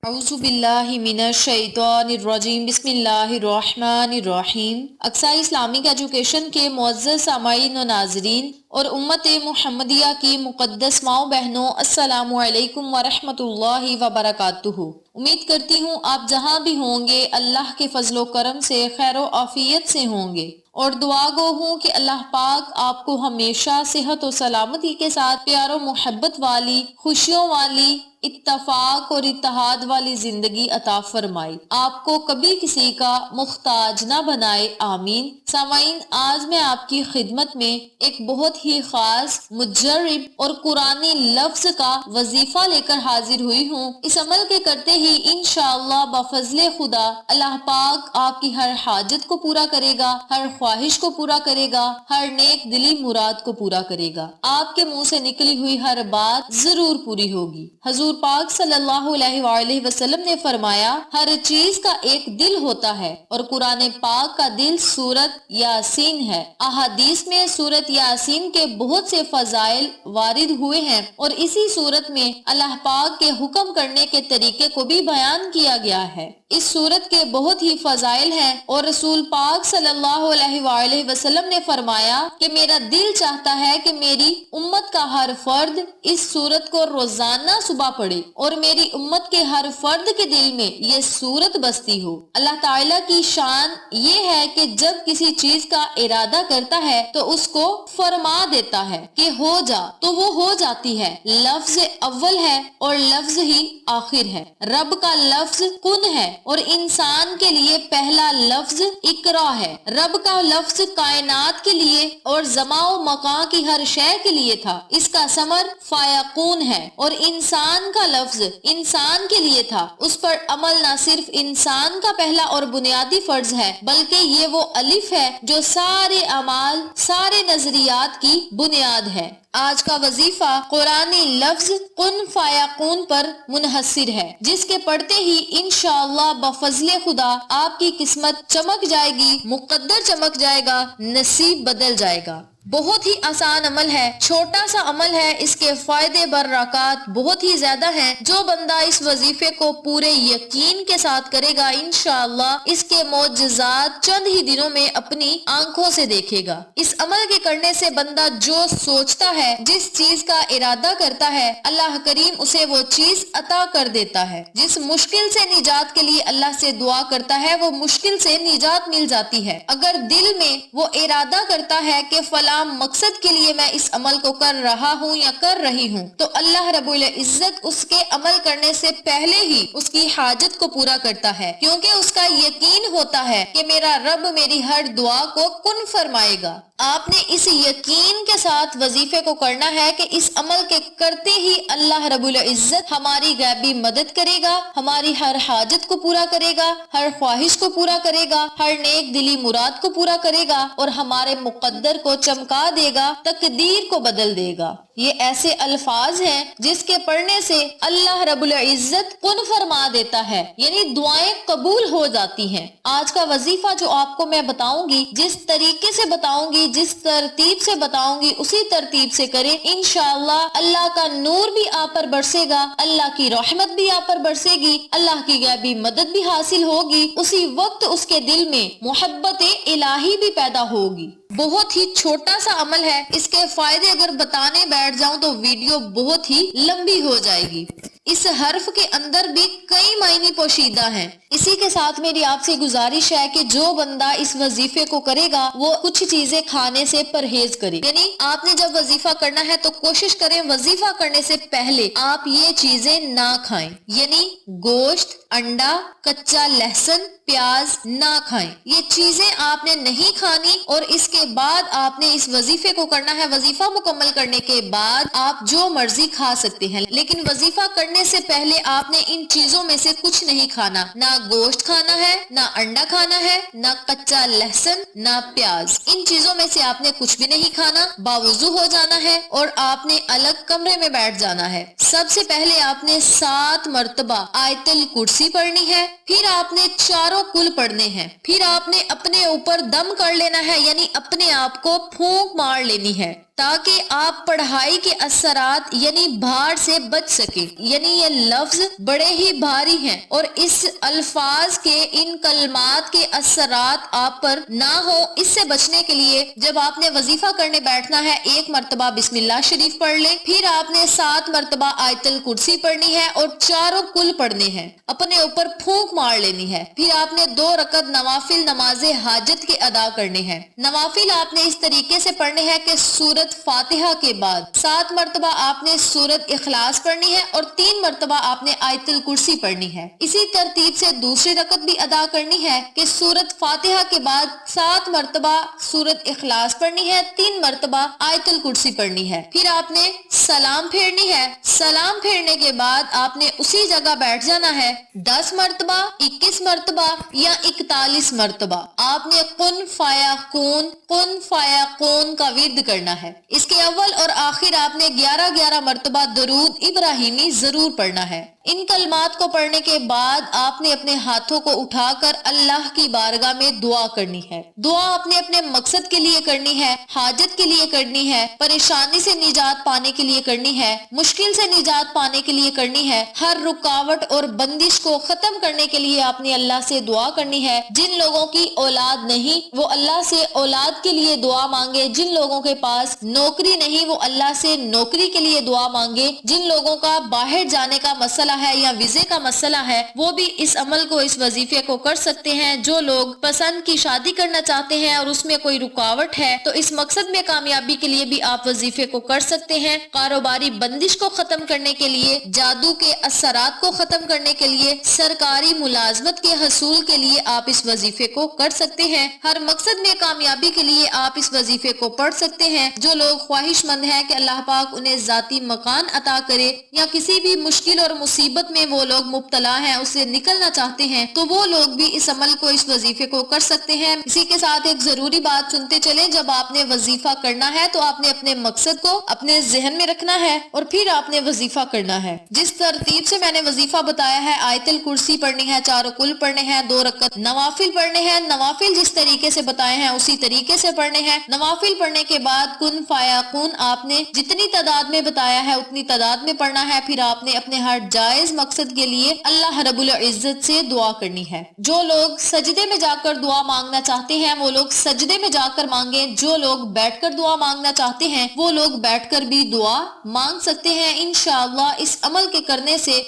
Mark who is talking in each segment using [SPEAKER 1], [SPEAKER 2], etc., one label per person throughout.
[SPEAKER 1] اعوذ باللہ من الشیطان الرجیم بسم اللہ الرحمن الرحیم۔ اقصی اسلامک ایجوکیشن کے معزز سامعین و ناظرین اور امت محمدیہ کی مقدس ماؤں بہنوں، السلام علیکم ورحمۃ اللہ وبرکاتہ۔ امید کرتی ہوں آپ جہاں بھی ہوں گے اللہ کے فضل و کرم سے خیر و عافیت سے ہوں گے، اور دعا گو ہوں کہ اللہ پاک آپ کو ہمیشہ صحت و سلامتی کے ساتھ پیار و محبت والی، خوشیوں والی، اتفاق اور اتحاد والی زندگی عطا فرمائے، آپ کو کبھی کسی کا محتاج نہ بنائے، آمین۔ سامعین، آج میں آپ کی خدمت میں ایک بہت ہی خاص، مجرب اور قرآنی لفظ کا وظیفہ لے کر حاضر ہوئی ہوں۔ اس عمل کے کرتے ہی انشاءاللہ بفضل خدا اللہ پاک آپ کی ہر حاجت کو پورا کرے گا، ہر خواہش کو پورا کرے گا، ہر نیک دلی مراد کو پورا کرے گا، آپ کے منہ سے نکلی ہوئی ہر بات ضرور پوری ہوگی۔ حضور پاک صلی اللہ علیہ وآلہ وسلم نے فرمایا، ہر چیز کا ایک دل ہوتا ہے اور قرآن پاک کا دل سورت یاسین ہے۔ احادیث میں سورت یاسین کے بہت سے فضائل وارد ہوئے ہیں، اور اسی سورت میں اللہ پاک کے حکم کرنے کے طریقے کو بھی بیان کیا گیا ہے۔ اس سورت کے بہت ہی فضائل ہیں، اور رسول پاک صلی اللہ علیہ وآلہ وسلم نے فرمایا کہ میرا دل چاہتا ہے کہ میری امت کا ہر فرد اس سورت کو روزانہ صبح پڑھے، اور میری امت کے ہر فرد کے دل میں یہ سورت بستی ہو۔ اللہ تعالیٰ کی شان یہ ہے کہ جب کسی چیز کا ارادہ کرتا ہے تو اس کو فرما دیتا ہے کہ ہو جا، تو وہ ہو جاتی ہے۔ لفظ اول ہے اور لفظ ہی آخر ہے۔ رب کا لفظ کن ہے، اور انسان کے لیے پہلا لفظ اقرا ہے۔ رب کا لفظ کائنات کے لیے اور زمان و مکان کی ہر شے کے لیے تھا، اس کا ثمر فیکون ہے، اور انسان کا لفظ انسان کے لیے تھا، اس پر عمل نہ صرف انسان کا پہلا اور بنیادی فرض ہے، بلکہ یہ وہ الف ہے جو سارے اعمال، سارے نظریات کی بنیاد ہے۔ آج کا وظیفہ قرآنی لفظ کن فیکون پر منحصر ہے، جس کے پڑھتے ہی انشاءاللہ بفضل خدا آپ کی قسمت چمک جائے گی، مقدر چمک جائے گا، نصیب بدل جائے گا۔ بہت ہی آسان عمل ہے، چھوٹا سا عمل ہے، اس کے فائدے برکات بہت ہی زیادہ ہیں۔ جو بندہ اس وظیفے کو پورے یقین کے ساتھ کرے گا، انشاءاللہ اس کے معجزات چند ہی دنوں میں اپنی آنکھوں سے دیکھے گا۔ اس عمل کے کرنے سے بندہ جو سوچتا ہے، جس چیز کا ارادہ کرتا ہے، اللہ کریم اسے وہ چیز عطا کر دیتا ہے۔ جس مشکل سے نجات کے لیے اللہ سے دعا کرتا ہے، وہ مشکل سے نجات مل جاتی ہے۔ اگر دل میں وہ ارادہ کرتا ہے کہ فلاں مقصد کے لیے میں اس عمل کو کر رہا ہوں یا کر رہی ہوں، تو اللہ رب العزت اس کے عمل کرنے سے پہلے ہی اس کی حاجت کو پورا کرتا ہے، کیونکہ اس کا یقین ہوتا ہے کہ میرا رب میری ہر دعا کو کن فرمائے گا۔ آپ نے اس یقین کے ساتھ وظیفے کو کرنا ہے کہ اس عمل کے کرتے ہی اللہ رب العزت ہماری غیبی مدد کرے گا، ہماری ہر حاجت کو پورا کرے گا، ہر خواہش کو پورا کرے گا، ہر نیک دلی مراد کو پورا کرے گا، اور ہمارے مقدر کو چمکا دے گا، تقدیر کو بدل دے گا۔ یہ ایسے الفاظ ہیں جس کے پڑھنے سے اللہ رب العزت کن فرما دیتا ہے، یعنی دعائیں قبول ہو جاتی ہیں۔ آج کا وظیفہ جو آپ کو میں بتاؤں گی، جس طریقے سے بتاؤں گی، جس ترتیب سے بتاؤں گی، اسی ترتیب سے کریں، انشاءاللہ اللہ کا نور بھی آپ پر برسے گا، اللہ کی رحمت بھی آپ پر برسے گی، اللہ کی غیبی مدد بھی حاصل ہوگی، اسی وقت اس کے دل میں محبت الہی بھی پیدا ہوگی۔ بہت ہی چھوٹا سا عمل ہے، اس کے فائدے اگر بتانے بیٹھ جاؤں تو ویڈیو بہت ہی لمبی ہو جائے گی۔ اس حرف کے اندر بھی کئی معنی پوشیدہ ہیں۔ اسی کے ساتھ میری آپ سے گزارش ہے کہ جو بندہ اس وظیفے کو کرے گا، وہ کچھ چیزیں کھانے سے پرہیز کرے، یعنی آپ نے جب وظیفہ کرنا ہے تو کوشش کریں وظیفہ کرنے سے پہلے آپ یہ چیزیں نہ کھائیں، یعنی گوشت، انڈا، کچا لہسن، پیاز نہ کھائیں۔ یہ چیزیں آپ نے نہیں کھانی، اور اس کے بعد آپ نے اس وظیفے کو کرنا ہے۔ وظیفہ مکمل کرنے کے بعد آپ جو مرضی کھا سکتے ہیں، لیکن وظیفہ کرنے سے پہلے آپ نے ان چیزوں میں سے کچھ نہیں کھانا، نہ گوشت کھانا ہے، نہ انڈا کھانا ہے، نہ کچا لہسن، نہ پیاز۔ ان چیزوں میں سے آپ نے کچھ بھی نہیں کھانا، باوضو ہو جانا ہے، اور آپ نے الگ کمرے میں بیٹھ جانا ہے۔ سب سے پہلے آپ نے 7 مرتبہ آیت الکرسی پڑھنی ہے، پھر آپ نے چاروں کل پڑھنے ہیں، پھر آپ نے اپنے اوپر دم کر لینا ہے، یعنی اپنے آپ کو پھونک مار لینی ہے، تاکہ آپ پڑھائی کے اثرات یعنی بھار سے بچ سکیں۔ یعنی یہ لفظ بڑے ہی بھاری ہیں اور اس الفاظ کے ان کلمات کے اثرات آپ پر نہ ہو، اس سے بچنے کے لیے جب آپ نے وظیفہ کرنے بیٹھنا ہے 1 مرتبہ بسم اللہ شریف پڑھ لیں، پھر آپ نے 7 مرتبہ آیت الکرسی پڑھنی ہے اور چاروں کل پڑھنے ہیں، اپنے اوپر پھونک مار لینی ہے۔ پھر آپ نے 2 رکعت نوافل نماز حاجت کے ادا کرنے ہیں۔ نوافل آپ نے اس طریقے سے پڑھنے ہیں کہ سورت فاتحہ کے بعد 7 مرتبہ آپ نے سورت اخلاص پڑھنی ہے اور 3 مرتبہ آپ نے آیت الکرسی پڑھنی ہے۔ اسی ترتیب سے دوسری رکعت بھی ادا کرنی ہے کہ سورت فاتحہ کے بعد 7 مرتبہ سورت اخلاص پڑھنی ہے، 3 مرتبہ آیت الکرسی پڑھنی ہے۔ پھر آپ نے سلام پھیرنی ہے۔ سلام پھیرنے کے بعد آپ نے اسی جگہ بیٹھ جانا ہے۔ 10 مرتبہ، 21 مرتبہ یا 41 مرتبہ آپ نے کن فیکون کن فیکون کا ورد کرنا ہے۔ اس کے اول اور آخر آپ نے 11 مرتبہ درود ابراہیمی ضرور پڑھنا ہے۔ ان کلمات کو پڑھنے کے بعد آپ نے اپنے ہاتھوں کو اٹھا کر اللہ کی بارگاہ میں دعا کرنی ہے۔ دعا آپ نے اپنے مقصد کے لیے کرنی ہے، حاجت کے لیے کرنی ہے، پریشانی سے نجات پانے کے لیے کرنی ہے، مشکل سے نجات پانے کے لیے کرنی ہے، ہر رکاوٹ اور بندش کو ختم کرنے کے لیے آپ نے اللہ سے دعا کرنی ہے۔ جن لوگوں کی اولاد نہیں وہ اللہ سے اولاد کے لیے دعا مانگے، جن لوگوں کے پاس نوکری نہیں وہ اللہ سے نوکری کے لیے دعا مانگے، جن لوگوں کا باہر جانے کا مسئلہ ہے یا ویزے کا مسئلہ ہے وہ بھی اس عمل کو، اس وظیفے کو کر سکتے ہیں۔ جو لوگ پسند کی شادی کرنا چاہتے ہیں اور اس میں کوئی رکاوٹ ہے تو اس مقصد میں کامیابی کے لیے بھی آپ وظیفے کو کر سکتے ہیں۔ کاروباری بندش کو ختم کرنے کے لیے، جادو کے اثرات کو ختم کرنے کے لیے، سرکاری ملازمت کے حصول کے لیے آپ اس وظیفے کو کر سکتے ہیں۔ ہر مقصد میں کامیابی کے لیے آپ اس وظیفے کو پڑھ سکتے ہیں۔ جو لوگ خواہش مند ہیں کہ اللہ پاک انہیں ذاتی مکان عطا کرے یا کسی بھی مشکل اور مصیبت میں وہ لوگ مبتلا ہیں اس سے نکلنا چاہتے ہیں تو وہ لوگ بھی اس عمل کو، اس وظیفے کو کر سکتے ہیں۔ اسی کے ساتھ ایک ضروری بات سنتے چلیں، جب آپ نے وظیفہ کرنا ہے تو آپ نے اپنے مقصد کو اپنے ذہن میں رکھنا ہے اور پھر آپ نے وظیفہ کرنا ہے۔ جس ترتیب سے میں نے وظیفہ بتایا ہے، آیت الکرسی پڑھنی ہے، 4 کل پڑھنے ہیں، 2 رکعت نوافل پڑھنے ہیں۔ نوافل جس طریقے سے بتائے ہیں اسی طریقے سے پڑھنے ہیں۔ نوافل پڑھنے کے بعد کن فیکون آپ نے جتنی تعداد میں بتایا ہے اتنی تعداد میں پڑھنا ہے۔ پھر آپ نے اپنے ہر جائز مقصد کے لیے اللہ رب العزت سے دعا کرنی ہے۔ جو لوگ سجدے میں جا کر دعا مانگنا چاہتے ہیں وہ لوگ سجدے میں جا کر مانگیں، جو لوگ بیٹھ کر دعا مانگنا چاہتے ہیں وہ لوگ بیٹھ کر بھی دعا مانگ سکتے ہیں۔ انشاءاللہ اس عمل کے کرنے سے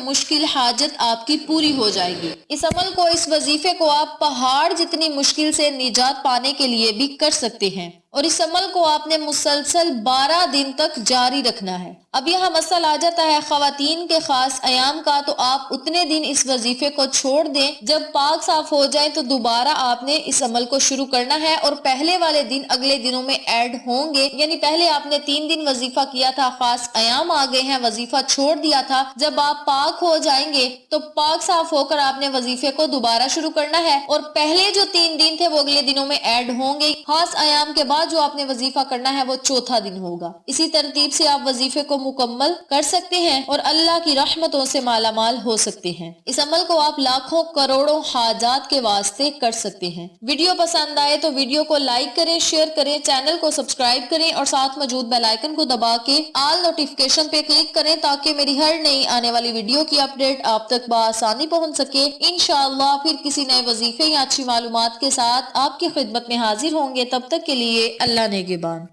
[SPEAKER 1] مشکل حاجت آپ کی پوری ہو جائے گی۔ اس عمل کو، اس وظیفے کو آپ پہاڑ جتنی مشکل سے نجات پانے کے لیے بھی کر سکتے ہیں اور اس عمل کو آپ نے مسلسل 12 دن تک جاری رکھنا ہے۔ اب یہاں مسئلہ آ جاتا ہے خواتین کے خاص ایام کا، تو آپ اتنے دن اس وظیفے کو چھوڑ دیں، جب پاک صاف ہو جائیں تو دوبارہ آپ نے اس عمل کو شروع کرنا ہے اور پہلے والے دن اگلے دنوں میں ایڈ ہوں گے۔ یعنی پہلے آپ نے 3 دن وظیفہ کیا تھا، خاص ایام آ گئے ہیں، وظیفہ چھوڑ دیا تھا، جب آپ پاک ہو جائیں گے تو پاک صاف ہو کر آپ نے وظیفے کو دوبارہ شروع کرنا ہے اور پہلے جو 3 دن تھے وہ اگلے دنوں میں ایڈ ہوں گے۔ خاص ایام کے بعد جو آپ نے وظیفہ کرنا ہے وہ 4تھا دن ہوگا۔ اسی ترتیب سے آپ وظیفے کو مکمل کر سکتے ہیں اور اللہ کی رحمتوں سے مالا مال ہو سکتے ہیں۔ اس عمل کو آپ لاکھوں کروڑوں حاجات کے واسطے کر سکتے ہیں۔ ویڈیو پسند آئے تو ویڈیو کو لائک کریں، شیئر کریں، چینل کو سبسکرائب کریں اور ساتھ موجود بیل آئیکن کو دبا کے آل نوٹیفیکیشن پہ کلک کریں تاکہ میری ہر نئی آنے والی ویڈیو کی اپڈیٹ آپ تک بآسانی پہنچ سکے۔ انشاءاللہ پھر کسی نئے وظیفے یا اچھی معلومات کے ساتھ آپ کی خدمت میں حاضر ہوں گے۔ تب تک کے لیے اللہ نگہبان۔